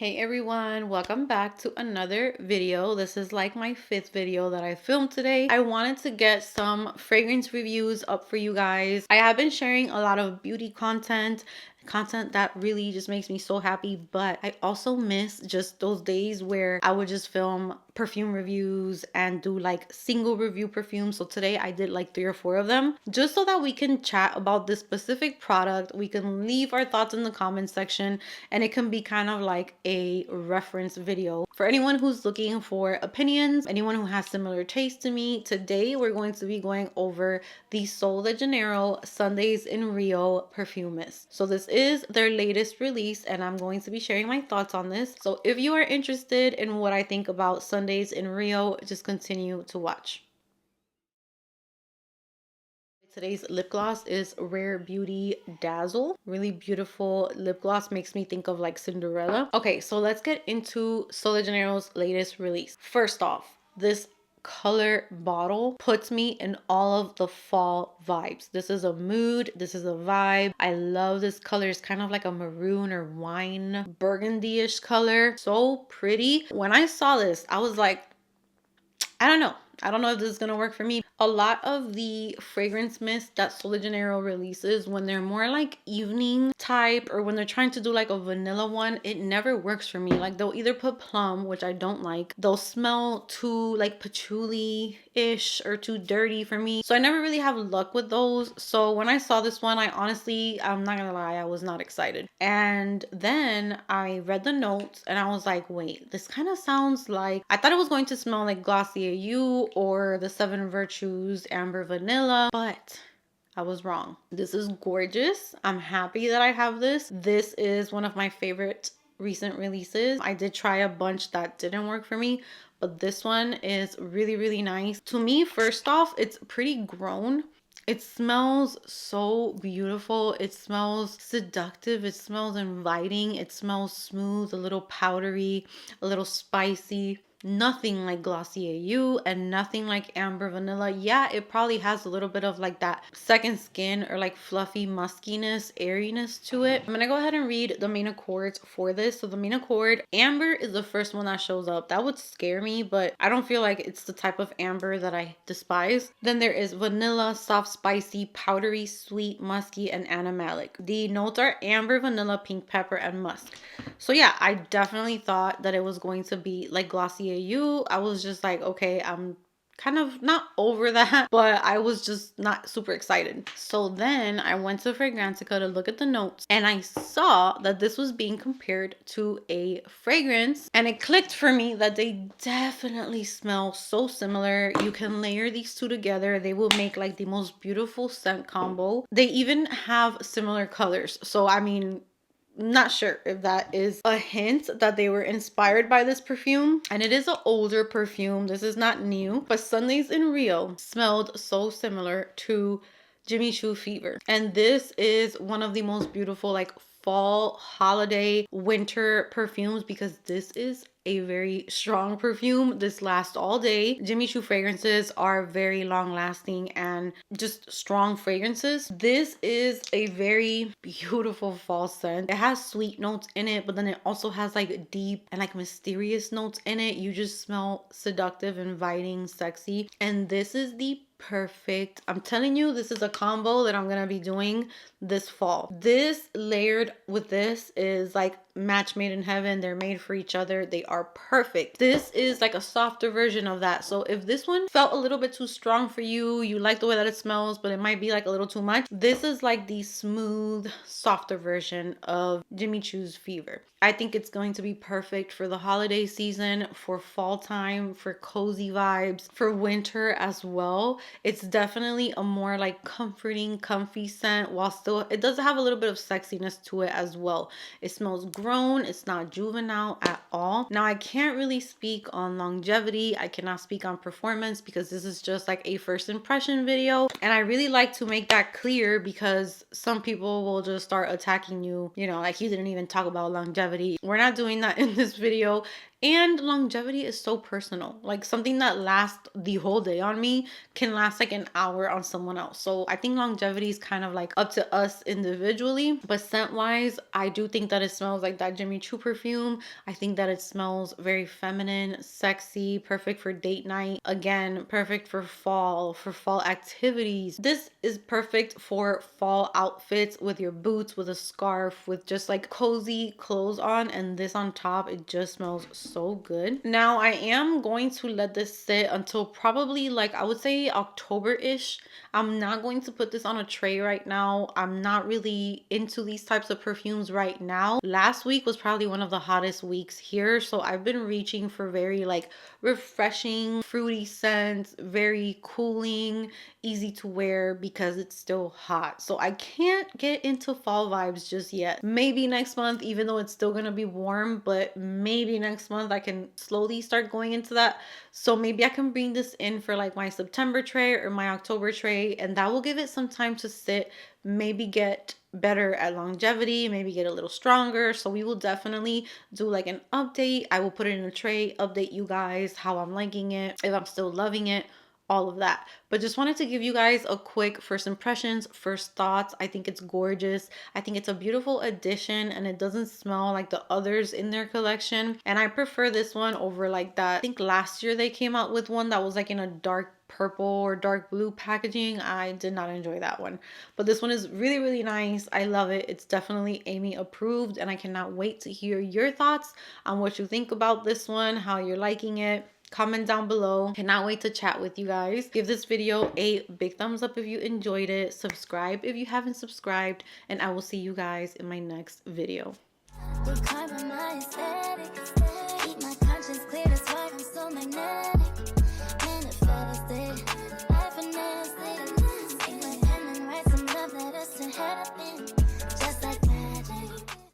Hey everyone, welcome back to another video. This is like my 5th video that I filmed today. I wanted to get some fragrance reviews up for you guys. I have been sharing a lot of beauty content that really just makes me so happy, but I also miss just those days where I would just film perfume reviews and do like single review perfumes. So today I did like 3 or 4 of them just so that we can chat about this specific product. We can leave our thoughts in the comment section and it can be kind of like a reference video for anyone who's looking for opinions, anyone who has similar taste to me. Today we're going to be going over the Sol de Janeiro Sundays in Rio perfume mist. So this is their latest release and I'm going to be sharing my thoughts on this. So if you are interested in what I think about Sundays in Rio, just continue to watch. Today's lip gloss is Rare Beauty Dazzle. Really beautiful lip gloss, makes me think of like Cinderella. Okay, so let's get into Sol de Janeiro's latest release. First off, this color bottle puts me in all of the fall vibes. This is a mood, this is a vibe. I love this color. It's kind of like a maroon or wine burgundy-ish color. So pretty. When I saw this, I was like, I don't know if this is gonna work for me. A lot of the fragrance mist that Sol de Janeiro releases, when they're more like evening type or when they're trying to do like a vanilla one, it never works for me. Like they'll either put plum, which I don't like, they'll smell too like patchouli-ish or too dirty for me. So I never really have luck with those. So when I saw this one, I'm not gonna lie, I was not excited. And then I read the notes and I was like, wait, this kind of sounds like, I thought it was going to smell like Glossier You or the Seven Virtues Amber Vanilla, but I was wrong. This is gorgeous. I'm happy that I have this. This is one of my favorite recent releases. I did try a bunch that didn't work for me, but this one is really, really nice. To me, first off, it's pretty grown. It smells so beautiful. It smells seductive. It smells inviting. It smells smooth, a little powdery, a little spicy. Nothing like Glossier You and nothing like Amber Vanilla. Yeah, it probably has a little bit of like that second skin or like fluffy muskiness, airiness to it. I'm gonna go ahead and read the main accords for this. So the main accord, amber is the first one that shows up. That would scare me, but I don't feel like it's the type of amber that I despise. Then there is vanilla, soft, spicy, powdery, sweet, musky, and animalic. The notes are amber, vanilla, pink pepper, and musk. So yeah, I definitely thought that it was going to be like Glossier You. I was just like, okay, I'm kind of not over that, but I was just not super excited. So then I went to Fragrantica to look at the notes and I saw that this was being compared to a fragrance and it clicked for me that they definitely smell so similar. You can layer these two together. They will make like the most beautiful scent combo. They even have similar colors. So I mean, not sure if that is a hint that they were inspired by this perfume. And it is an older perfume. This is not new. But Sundays in Rio smelled so similar to Jimmy Choo Fever. And this is one of the most beautiful like fall, holiday, winter perfumes because this is a very strong perfume. This lasts all day. Jimmy Choo fragrances are very long lasting and just strong fragrances. This is a very beautiful fall scent. It has sweet notes in it, but then it also has like deep and like mysterious notes in it. You just smell seductive, inviting, sexy. And this is the perfect, I'm telling you, this is a combo that I'm gonna be doing this fall. This layered with this is like match made in heaven. They're made for each other. They are perfect. This is like a softer version of that. So if this one felt a little bit too strong for you, you like the way that it smells, but it might be like a little too much, this is like the smooth, softer version of Jimmy Choo's Fever. I think it's going to be perfect for the holiday season, for fall time, for cozy vibes, for winter as well. It's definitely a more like comforting, comfy scent while still, it does have a little bit of sexiness to it as well. It smells grown. It's not juvenile at all. Now, I can't really speak on longevity. I cannot speak on performance because this is just like a first impression video. And I really like to make that clear because some people will just start attacking you, you know, like you didn't even talk about longevity. We're not doing that in this video. And longevity is so personal. Like something that lasts the whole day on me can last like an hour on someone else. So I think longevity is kind of like up to us individually. But scent wise, I do think that it smells like that Jimmy Choo perfume. I think that it smells very feminine, sexy, perfect for date night. Again, perfect for fall activities. This is perfect for fall outfits with your boots, with a scarf, with just like cozy clothes on, and this on top. It just smells so good. Now I am going to let this sit until probably like I would say October-ish. I'm not going to put this on a tray right now. I'm not really into these types of perfumes right now. Last week was probably one of the hottest weeks here, so I've been reaching for very like refreshing, fruity scents, very cooling, easy to wear because it's still hot. So I can't get into fall vibes just yet. Maybe next month, even though it's still gonna be warm, but maybe next month I can slowly start going into that. So maybe I can bring this in for like my September tray or my October tray, and that will give it some time to sit, maybe get better at longevity, maybe get a little stronger. So we will definitely do like an update. I will put it in a tray, update you guys how I'm liking it, if I'm still loving it, all of that. But just wanted to give you guys a quick first impressions, first thoughts. I think it's gorgeous. I think it's a beautiful addition, and it doesn't smell like the others in their collection. And I prefer this one over like that. I think last year they came out with one that was like in a dark purple or dark blue packaging. I did not enjoy that one, but this one is really, really nice. I love it. It's definitely Amy approved, and I cannot wait to hear your thoughts on what you think about this one, how you're liking it. Comment down below. Cannot wait to chat with you guys. Give this video a big thumbs up if you enjoyed it. Subscribe if you haven't subscribed, and I will see you guys in my next video. Keep my conscience clear, that's why I'm so magnetic.